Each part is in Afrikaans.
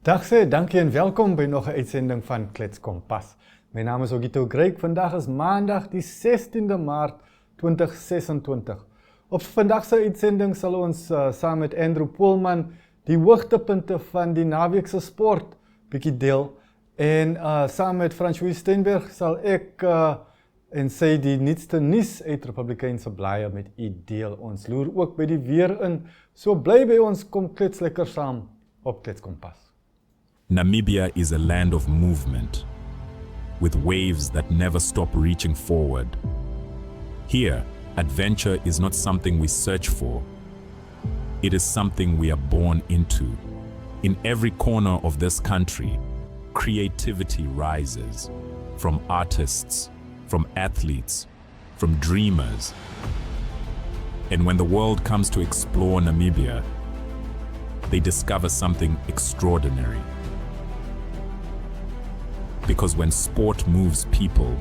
Dag sê, dankie en welkom by nog 'n uitsending van Klets Kompas. My naam is Ogito Greek. Vandag is Maandag die 16de Maart 2026. Op vandag se uitsending sal ons saam met Andrew Poolman die hoogtepunte van die naweek se sport bietjie deel. En saam met Francois Steenberg sal ek en sy die nuutste nuus uit Republikeinse blaaie met u deel. Ons loer ook by die weer in. So bly by ons, kom klets lekker saam op Klets Kompas. Namibia is a land of movement, with waves that never stop reaching forward. Here, adventure is not something we search for. It is something we are born into. In every corner of this country, creativity rises, from artists, from athletes, from dreamers. And when the world comes to explore Namibia, they discover something extraordinary. Because when sport moves people,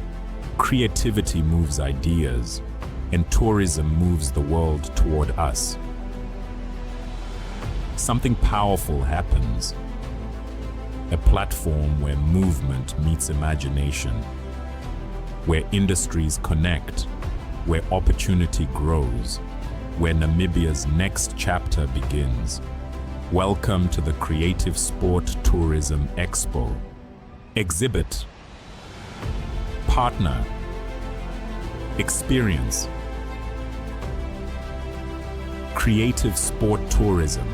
creativity moves ideas, and tourism moves the world toward us. Something powerful happens. A platform where movement meets imagination, where industries connect, where opportunity grows, where Namibia's next chapter begins. Welcome to the Creative Sport Tourism Expo. Exhibit, partner, experience, creative sport tourism.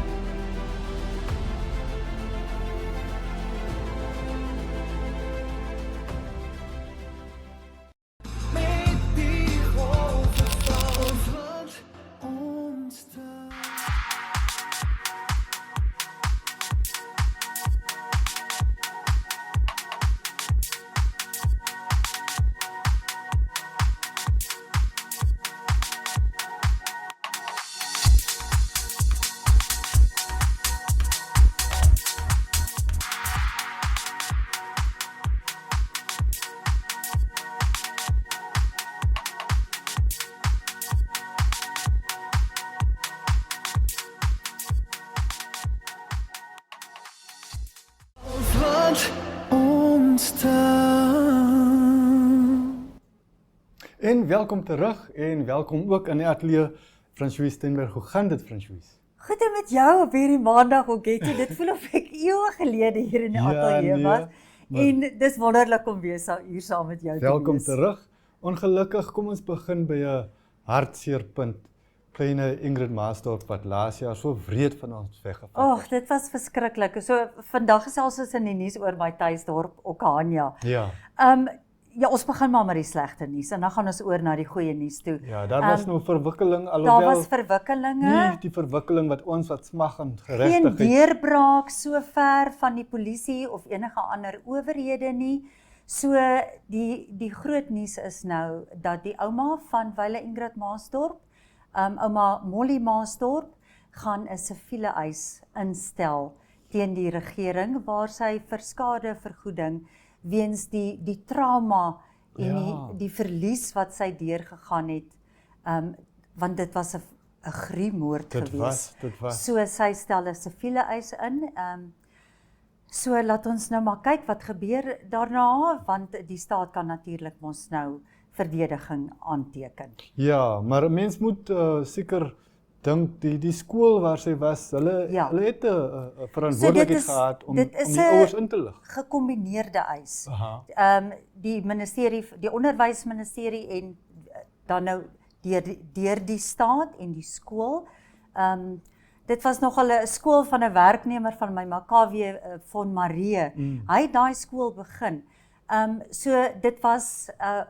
En welkom terug en welkom ook in die ateljee Francois Steenberg. Hoe gaan dit, Francois? Goed en met jou op hierdie maandag, Ogito. Dit voel of ek eeue gelede hier in die ateljee was. En dis wonderlik om weer hier saam met jou te wees. Welkom terug. Ongelukkig, kom ons begin by 'n hartseerpunt. Kleine Ingrid Maasdorp wat laas jaar so wreed van ons weggevat het. Ag, dit was verskriklik. So vandag gesels ons in die nuus oor my tuisdorp Okania. Ja. Ja, ons begin maar met die slegte nuus en dan gaan ons oor na die goeie nuus toe. Ja, daar was nou verwikkeling alhoewel. Daar was verwikkelinge. Nie die verwikkeling wat ons wat smag en Geen geregtigheid. deurbraak so ver van die polisie of enige ander owerhede nie. So die groot nuus is nou dat die ouma van Wyle Ingrid Maasdorp, ouma Molly Maasdorp, gaan 'n siviele eis instel teen die regering waar sy vir skadevergoeding weens die trauma en die verlies wat sy deurgegaan het, want dit was 'n gruwelmoord gewees. Dit was. So sy stel 'n siviele eis in. So laat ons nou maar kyk wat gebeur daarna, want die staat kan natuurlik mos nou verdediging aanteken. Ja, maar 'n mens moet seker dink die skool waar sy was, hulle het 'n verantwoordelikheid gehad om die ouers in te lig. Gekombineerde eis. Aha. Die onderwysministerie en dan nou deur die staat en die skool. Dit was nogal 'n skool van 'n werknemer van my Makawe von Marie. Hy het daai skool begin. So dit was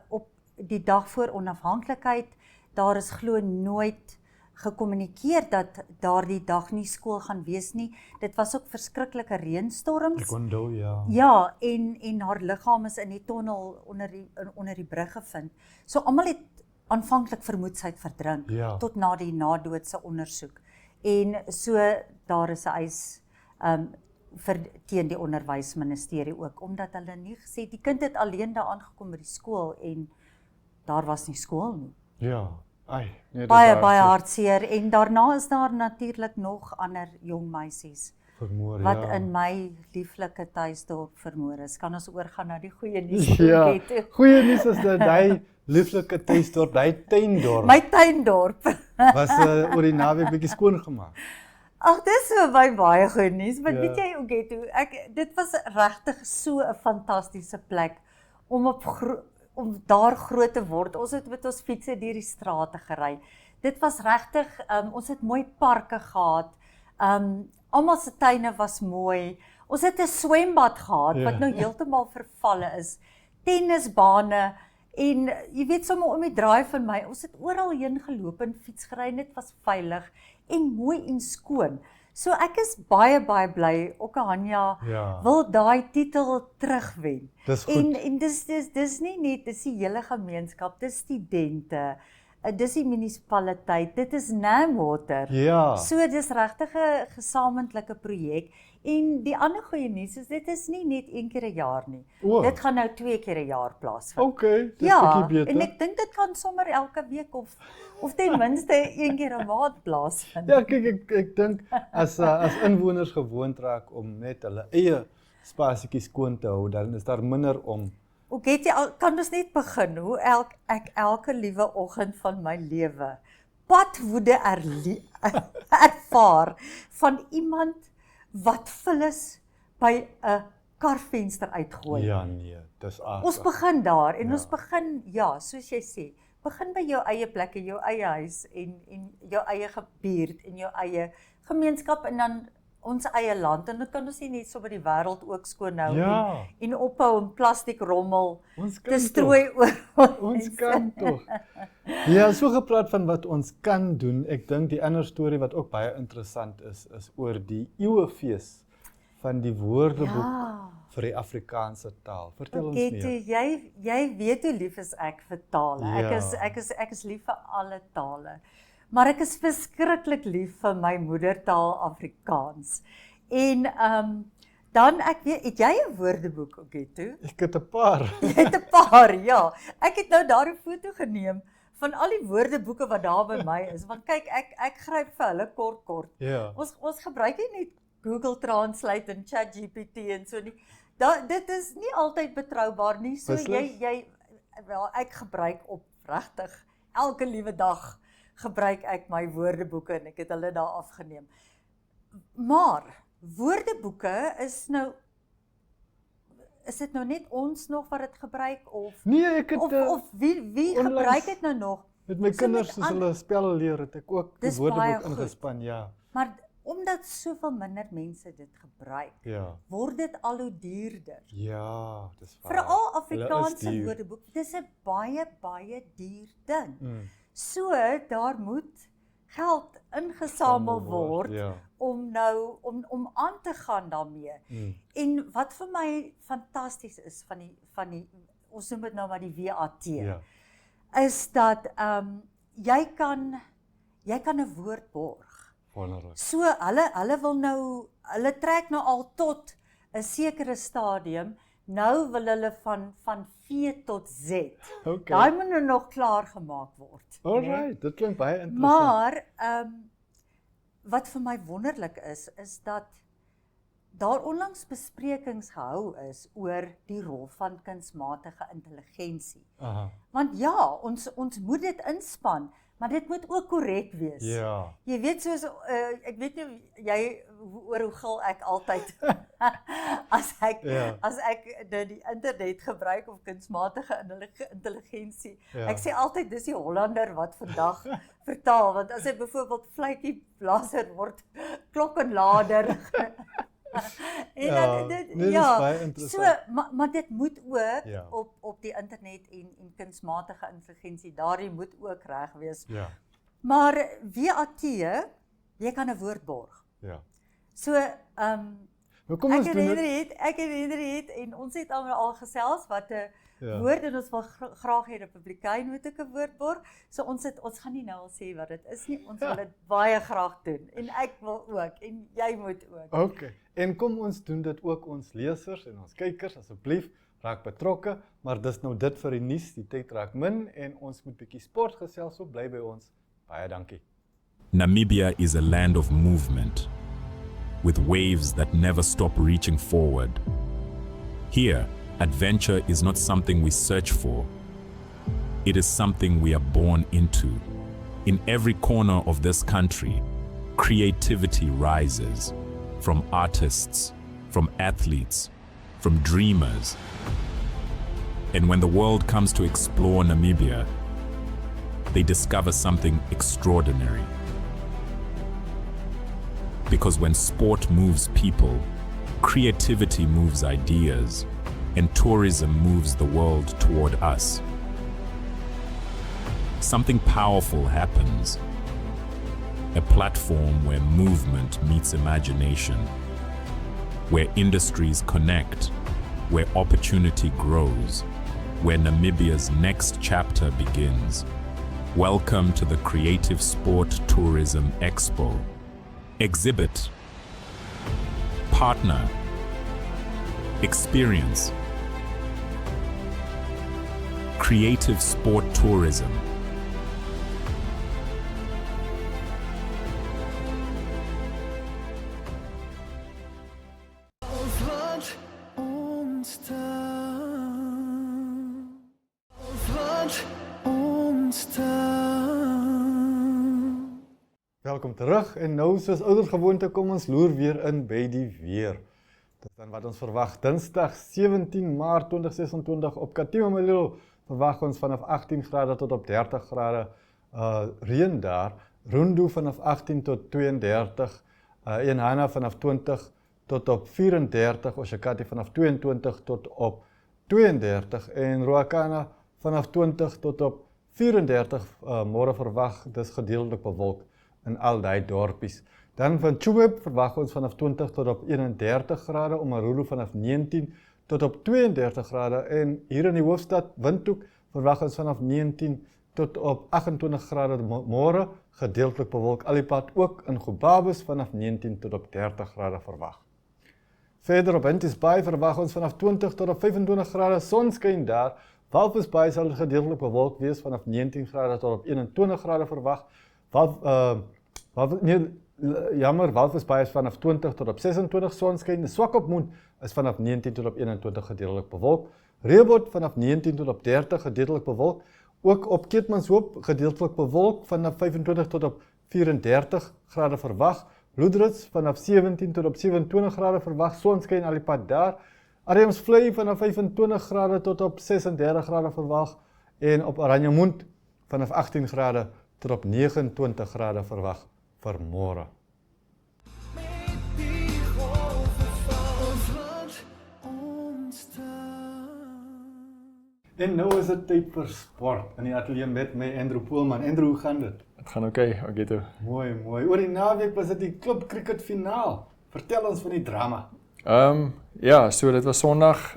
op die dag voor onafhanklikheid. Daar is glo nooit gekommunikeer dat daardie dag nie skool gaan wees nie. Dit was ook verskriklike reënstorms. Ek onthou, ja. Ja, en haar liggaam is in die tonnel onder die brug gevind. So almal het aanvanklik vermoed sy het verdrink tot na die nadoodse ondersoek. En so daar is 'n eis teen die onderwysministerie ook, omdat hulle nie gesê die kind het alleen daar aangekom by die skool en daar was nie skool nie. Ja. Ai, nee, baie hartseer en daarna is daar natuurlik nog ander jong meisies Vermoor, wat ja. in my lieflike tuisdorp vermoor is. Kan ons oorgaan na die goeie nuus Ja, toe? goeie nuus is dat hy lieflike tuisdorp, hy tuindorp My tuindorp. was oor die naweek bietjie skoongemaak. Ag, dis vir my baie goeie nuus, want Ja. weet jy Ogeto, dit was regtig so 'n fantastiese plek om om daar groot te word. Ons het met ons fietsse deur die strate gery. Dit was regtig, ons het mooi parke gehad. Almal se tuine was mooi. Ons het 'n swembad gehad wat nou heeltemal vervalle is. Tennisbane en jy weet sommer om die draai van my. Ons het oral heen geloop en fiets gery en dit was veilig en mooi en skoon. So ek is baie bly Okahanya Ja. wil daai titel terugwen. Dis goed. En dis nie net dis die hele gemeenskap, dis studente, dis die munisipaliteit, dit is Namwater. Ja. So dis regtig 'n gesamentlike projek en die ander goeie nuus is dit is nie net een keer 'n jaar nie. O. Dit gaan nou 2 keer 'n jaar plaasvind. Okay, dis Ja, bietjie beter. en ek dink dit kan sommer elke week of ten minste een keer 'n maand plaasvind. Ja, kyk ek dink as inwoners gewoond raak om net hulle eie spasietjies skoon te hou, dan is daar minder om. Kan ons net begin hoe ek elke liewe oggend van my lewe padwoede ervaar van iemand wat vullis by 'n karvenster uitgooi. Ja nee, dis Ons begin daar en Ja. ons begin, ja, soos jy sê, begin by jou eie plekke, jou eie huis en jou eie buurt en jou eie gemeenskap en dan ons eie land en dan kan ons nie net so by die wêreld ook skoon hou Ja. en ophou om plastiek rommel Ons te kan strooi oor Ons kan tog. Ja, so gepraat van wat ons kan doen. Ek dink die ander storie wat ook baie interessant is oor die eeufees van die Woordeboek Ja. vir die Afrikaanse taal. Vertel ons Ogeto, meer. jy weet hoe lief is ek vir tale. Ja. Ek is lief vir alle tale. Maar ek is verskriklik lief vir my moedertaal Afrikaans. En dan ek weet, het jy 'n woordeboek, Ogeto? Ek het 'n paar. Jy het 'n paar, ja. Ek het nou daar 'n foto geneem van al die woordeboeke wat daar by my is. Want kyk, ek gryp vir hulle kort. Ja. Ons gebruik nie net Google Translate en ChatGPT en so nie. Dit is nie altyd betroubaar nie. So Beslis. wel ek gebruik op regtig elke liewe dag gebruik ek my woordeboeke en ek het hulle daar afgeneem. Maar woordeboeke is dit nou net ons nog wat dit gebruik of Nee, ek het of wie onlangs gebruik dit nou nog? met my So kinders met soos hulle spel leer, het ek ook die Dis baie Woordeboek goed. ingespan, ja. Maar omdat soveel minder mense dit gebruik, Ja. word dit al hoe duurder. Ja, dis waar. Veral Hulle is Afrikaanse duur. woordeboek, dis 'n baie duur ding. Mm. So daar moet geld ingesamel word Ja. om aan te gaan daarmee. Mm. En wat vir my fantasties is van die ons noem dit nou maar die WAT, Ja. is dat jy kan 'n woord borg. Wonderlik. So hulle wil nou, hulle trek nou al tot 'n sekere stadium. Nou wil hulle van V tot Z. Okay. Daai moet nou nog klaar gemaak word. Alright, dit klink baie interessant. Maar wat vir my wonderlik is dat daar onlangs besprekings gehou is oor die rol van kunsmatige intelligensie. Aha. Want ja, ons moet dit inspann, maar dit moet ook korrek wees. Ja. Jy weet soos ek weet nie jy oor hoe gil ek altyd Ja. as ek die internet gebruik of kunsmatige intelligensie. Ja. Ek sê altyd dis die Hollander wat vandag vertaal, want as hy byvoorbeeld fluitjie blaser word klokkenlader en Ja, dan dit is baie interessant. maar dit moet ook Ja. op die internet en kunsmatige intelligensie, daardie moet ook reg wees. Ja. Maar WAT, jy kan 'n woord borg. Ja. So, Nou kom ons ek doen en dit. Henry het en ons het al gesels wat 'n Ja. woord en ons wil graag hê Republikein moet ook 'n woord borg. So ons gaan nie nou al sê wat dit is nie. Ons wil dit baie graag doen en ek wil ook en jy moet ook. Okay. En kom ons doen dit ook ons lesers en ons kykers asseblief raak betrokke, maar dis nou dit vir die nuus. Die tyd raak min en ons moet bietjie sport gesels, so bly by ons. Baie dankie. Namibia is a land of movement, with waves that never stop reaching forward. Here, adventure is not something we search for. It is something we are born into. In every corner of this country, creativity rises. From artists, from athletes, from dreamers. And when the world comes to explore Namibia, they discover something extraordinary. Because when sport moves people, creativity moves ideas, and tourism moves the world toward us. Something powerful happens. A platform where movement meets imagination, where industries connect, where opportunity grows, where Namibia's next chapter begins. Welcome to the Creative Sport Tourism Expo. Exhibit, partner, experience. Creative Sport Tourism. Welkom terug en nou soos ouers gewoonte kom ons loer weer in by die weer. Dit is dan wat ons verwag Dinsdag 17 Maart 2026 op Katimamalilo verwag ons vanaf 18 grade tot op 30 grade reën daar, Rundu vanaf 18 tot 32, Enhana vanaf 20 tot op 34, Oshakati vanaf 22 tot op 32 en Ruacana vanaf 20 tot op 34 môre verwag, dis gedeeltelik bewolk in al die dorpies. Dan van Chubeb verwag ons vanaf 20 tot op 31 grade, Omaruru vanaf 19 tot op 32 grade en hier in die hoofstad Windhoek verwag ons vanaf 19 tot op 28 grade môre, gedeeltelik bewolk alipad ook in Gobabis vanaf 19 tot op 30 grade verwag. Verder op Henties Bay verwag ons vanaf 20 tot op 25 grade sonskyn daar, Walvis Bay sal gedeeltelik bewolk wees vanaf 19 grade tot op 21 grade verwag. Walvis Bay is vanaf 20 tot op 26 sonskyn, Swakopmund is vanaf 19 tot op 21 gedeeltelik bewolk, Rehoboth vanaf 19 tot op 30 gedeeltelik bewolk, ook op Keetmanshoop gedeeltelik bewolk vanaf 25 tot op 34 grade verwag, Loudrich vanaf 17 tot op 27 grade verwag, sonskyn alipad daar, Adamsvlei vanaf 25 grade tot op 36 grade verwag en op Oranjemund vanaf 18 grade tot op 29 grade verwag vir môre. En nou is dit tyd vir sport in die ateljee met my Andrew Poelman. Andrew, hoe gaan dit? Het gaan oké, Agito. Mooi. Oor die naweek was dit die klub cricket finaal. Vertel ons van die drama. Ja, so dit was Sondag,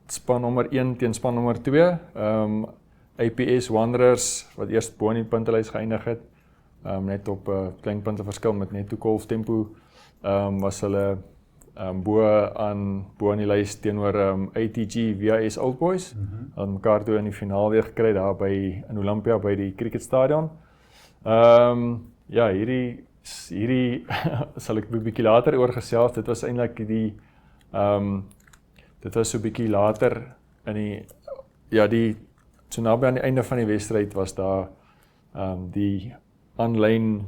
span nommer 1 teen span nommer 2. APS Wanderers wat eers bo in die puntelys geëindig het, net op klein punte verskil met net toe golf tempo, was hulle bo in die lys teenoor ATG VIS Old Boys. Hulle het mekaar toe in die finaal weer gekry daar in Olympia by die cricketstadion. Ja, hierdie sal ek 'n bietjie later oor gesels. Dit was eintlik dit was so 'n bietjie later in die so naby aan die einde van die wedstryd was daar die aanlyn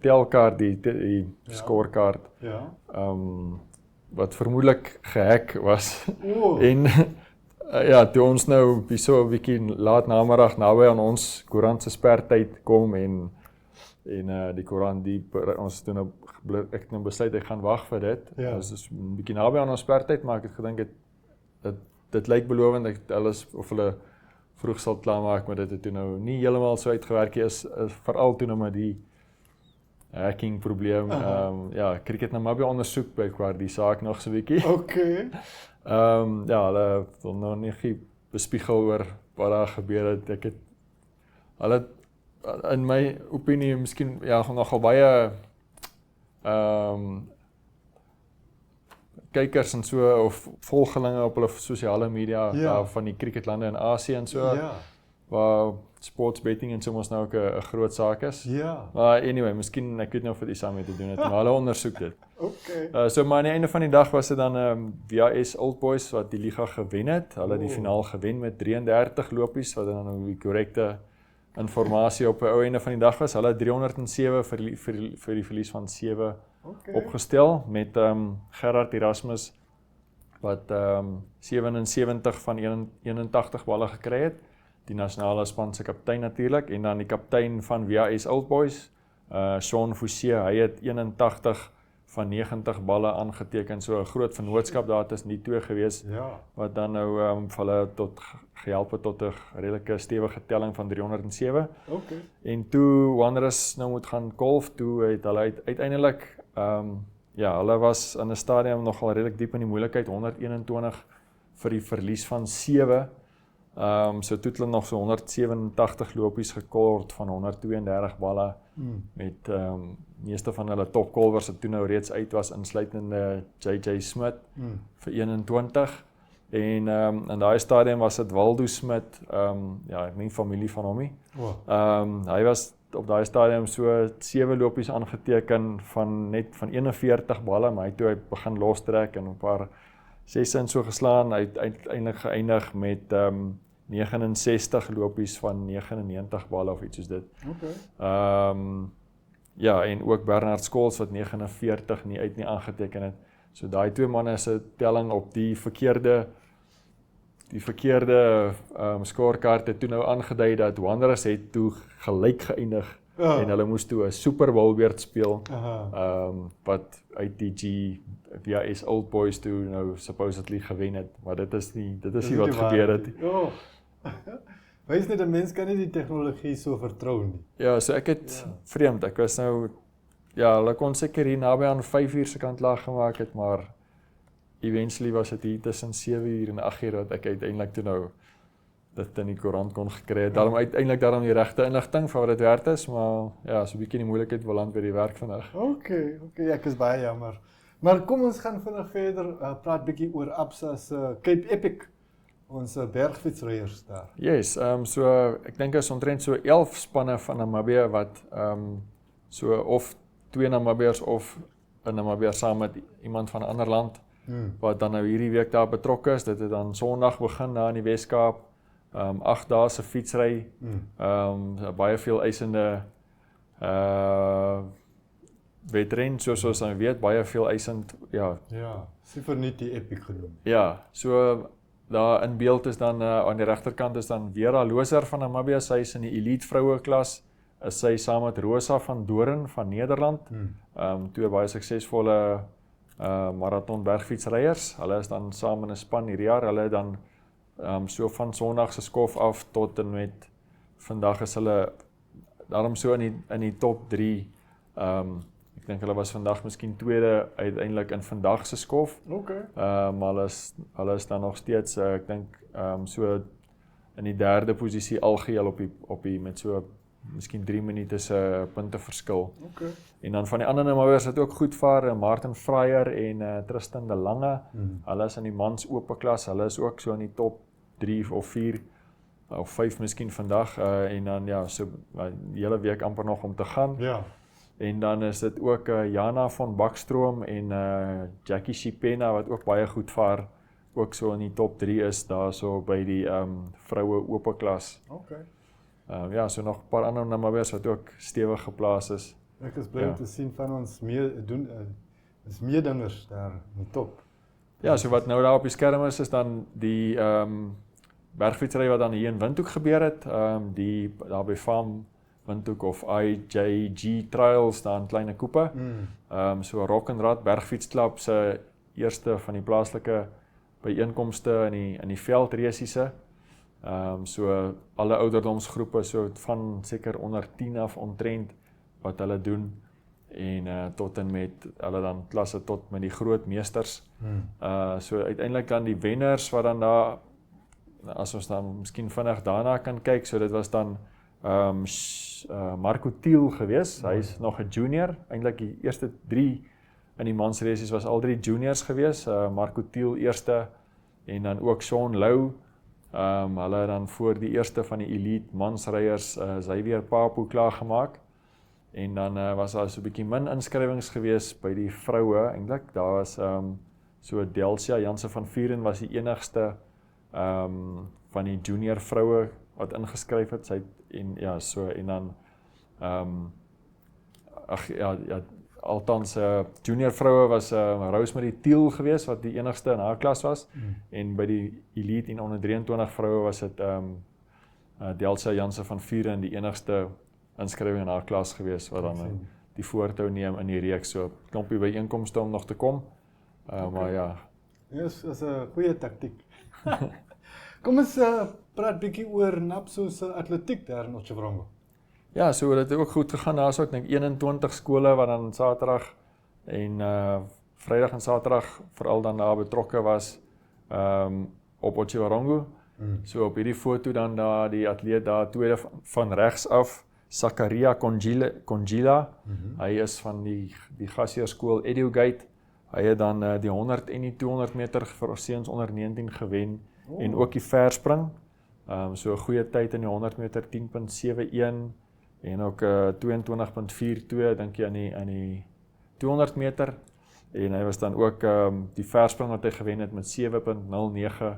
telkaart, die scorekaart, wat vermoedelik gehack was. En ja, toe ons nou so 'n bietjie laat namiddag naby aan ons koerant se spertyd kom en die koerant ons toe nou ek nou besluit ek gaan wag vir dit. Ons is 'n bietjie naby aan ons spertyd, maar ek het gedink dit lyk belovend dat hulle vroeg sal klaarmaak, maar dit het toe nou nie heeltemal so uitgewerk is veral toe nou met die hacking probleem. Ja, cricket Namibia ondersoek blykbaar die saak nog so 'n bietjie. Okay. Ja, hulle wil nou nie bespiegel oor wat daar gebeur het. Hulle in my opinie miskien nogal baie kykers en so of volgelinge op hulle sosiale media van die cricketlande in Asië en so. waar sportsbetting en soms nou ook 'n groot saak is. Ja. Maar anyway, miskien ek weet nou of dit iets daarmee te doen het, maar hulle ondersoek dit. Okay. So maar aan die einde van die dag was dit dan VAS Old Boys wat die liga gewen het. Hulle het die finaal gewen met 33 lopies wat dan nou die korrekte informasie op 'n ou einde van die dag was. Hulle het 307 vir die verlies van 7 opgestel met Gerard Erasmus wat 77 van 81 balle gekry het. Die nasionale span se kaptein natuurlik en dan die kaptein van VAS Old Boys, Sean Fouché, hy het 81 van 90 balle aangeteken, so 'n groot vennootskap daar tussen die twee gewees, wat dan nou vir hulle gehelp het tot 'n redelike stewige telling van 307. En toe Wanderers nou moet gaan golf, toe het hulle uiteindelik, hulle was in 'n stadium nogal redelik diep in die moeilikheid, 121 vir die verlies van 7. So toe het hulle nog so 187 lopies gekort van 132 balle met meeste van hulle topkolwers wat toe nou reeds uit was, insluitende JJ Smith vir 21. En in daai stadium was dit Waldo Smith, ek nie familie van hom nie. Hy was op daai stadium so 7 lopies aangeteken van 41 balle, maar hy toe begin lostrek en 'n paar 6 en so geslaan, uiteindelik geëindig met 69 lopies van 99 balle of iets soos dit. En ook Bernard Scholes wat 49 nie aangeteken het. So daai twee manne se telling op die verkeerde scorekaart het toe nou aangedui dat Wanderers het toe gelyk geëindig en hulle moes toe 'n Super Bowl weer speel. Wat ITG VAS Old Boys toe nou supposedly gewen het, maar dit is nie wat gebeur het. Wys net 'n mens kan nie die tegnologie so vertrou nie. Ja, so ek het vreemd, ek was nou hulle kon seker hier naby aan 5 se kant lag gemaak het, maar eventually was dit hier tussen 7 en 8 dat ek uiteindelik toe nou dit in die koerant kon gekry het. Daarom uiteindelik die regte inligting vir wat dit werd is, maar so 'n bietjie die moeilikheid beland by die werk vandag. Okay, ek is baie jammer. Maar kom ons gaan vinnig verder, praat bietjie oor Absa se Cape Epic, ons bergfietsryers daar. Yes, so ek dink is omtrent so 11 spanne van Namibië wat so of 2 Namibiërs of 'n Namibiër saam met iemand van 'n ander land wat dan nou hierdie week daar betrokke is. Dit het dan Sondag begin daar in die Weskaap. 8 dae se fietsry. Baie veel eisende wedren, soos ons nou weet, baie veel eisend, Seker nie die Epic genoem. Ja, so daar in beeld is dan aan die regterkant is dan Vera Loser van Namibië, sy is in die elite vroue klas, is sy saam met Rosa van Doren van Nederland, twee baie suksesvolle marathon bergfietsryers. Hulle is dan saam in 'n span hierdie jaar. Hulle dan so van Sondag se skof af tot en met vandag is hulle daarom so in die top 3. Ek dink hulle was vandag miskien tweede uiteindelik in vandag se skof. Maar hulle is dan nog steeds ek dink so in die 3de posisie algeheel op die met so miskien 3 minute se punte verskil. En dan van die ander Namibiërs wat ook goed vaar, Martin Fryer en Tristan de Lange. Hulle is in die mans oop klas. Hulle is ook so in die top 3 of 4 of 5 miskien vandag en dan so die hele week amper nog om te gaan. En dan is dit ook Jana van Bakstroom en Jackie Shipena wat ook baie goed vaar, ook so in die top 3 is daar so by die vroue oop klas. So nog 'n paar ander Namibiërs wat ook stewig geplaas is. Ek is bly om te sien van ons meedingers daar in die top. Ja, so wat nou daar op die skerm is dan die bergfietsry wat dan hier in Windhoek gebeur het, daar by Farm Windhoek of IJG Trails daar in Kleine Koepe. So Rock and Rad bergfietsklub se eerste van die plaaslike byeenkomste in die veldresiese. So alle ouderdomsgroepe so van seker onder 10 af omtrent wat hulle doen en tot en met hulle dan klasse tot met die groot meesters. So uiteindelik dan die wenners wat dan daar, as ons dan miskien vinnig daarna kan kyk, so dit was dan Marco Thiel gewees, hy is nog 'n junior, eintlik die eerste 3 in die mansresies was al 3 juniors gewees, Marco Thiel eerste en dan ook Sean Lou, Hulle dan voor die eerste van die elite mansryers Xavier Papo klaargemaak. En dan was daar so 'n bietjie min inskrywings gewees by die vroue eintlik. Daar was so Delcia Janse van Vuren was die enigste van die junior vroue wat ingeskryf het. Sy en ja, so en dan althans junior vroue was Rosemary Thiel geweest wat die enigste in haar klas was en by die elite en onder 23 vroue was dit Delcia Janse van Vuren die enigste inskrywing in haar klas geweest wat dan die voortou neem in die reeks, so klompie byeenkomste om nog te kom. Maar ja. Yes, is 'n goeie taktiek. Kom ons praat bietjie oor NAPSO se atletiek daar in Otjiwarongo. Ja, so dit het ook goed gegaan. Daar is ook ek 21 skole wat dan Saterdag en Vrydag en Saterdag veral dan daar betrokke was op Otjiwarongo. So op hierdie foto dan daar die atleet daar tweede van regs af, Zakaria Congila. Hy is van die gasheerskool Edugate. Hy het dan die 100 en die 200 meter vir seuns onder 19 gewen en ook die verspring. So 'n goeie tyd in die 100 meter 10.71 en ook 22.42 dink jy aan die 200 meter en hy was dan ook die verspring wat hy gewen het met 7.09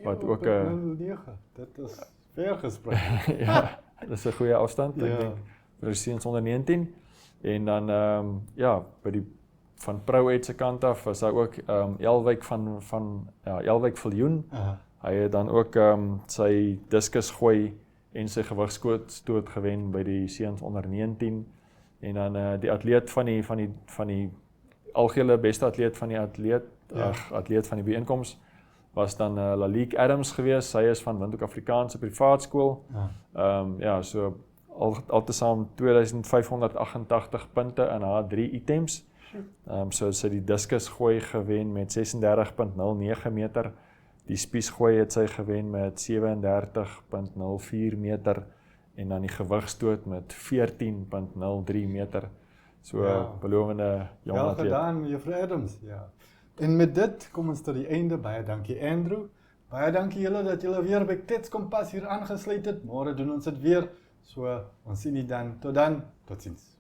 wat ook 7.09. Dit is ver gespring. ja, dis 'n goeie afstand ek dink vir seuns onder 19 en dan by die van Pro-Ed se kant af was daar ook Elwyk Elwyk Viljoen. Hy het dan ook sy diskus gooi en sy gewigstoot gewen by die seuns onder 19 en dan die atleet van die algehele beste atleet van die atleet van die byeenkoms was dan Lalique Adams geweest. Sy is van Windhoek Afrikaanse Privaat Skool. So altesaam 2588 punte in haar 3 items. So sy die diskus gooi gewen met 36.09 meter. Die spiesgooi het sy gewen met 37.04 meter en dan die gewigstoot met 14.03 meter. So belovende jong atleet. Gedaan, Juffrou Adams. Ja. En met dit kom ons tot die einde. Baie dankie Andrew. Baie dankie julle dat julle weer by Klets Kompas hier aangesluit het. Môre doen ons dit weer. So ons sien julle dan. Tot dan. Totsiens.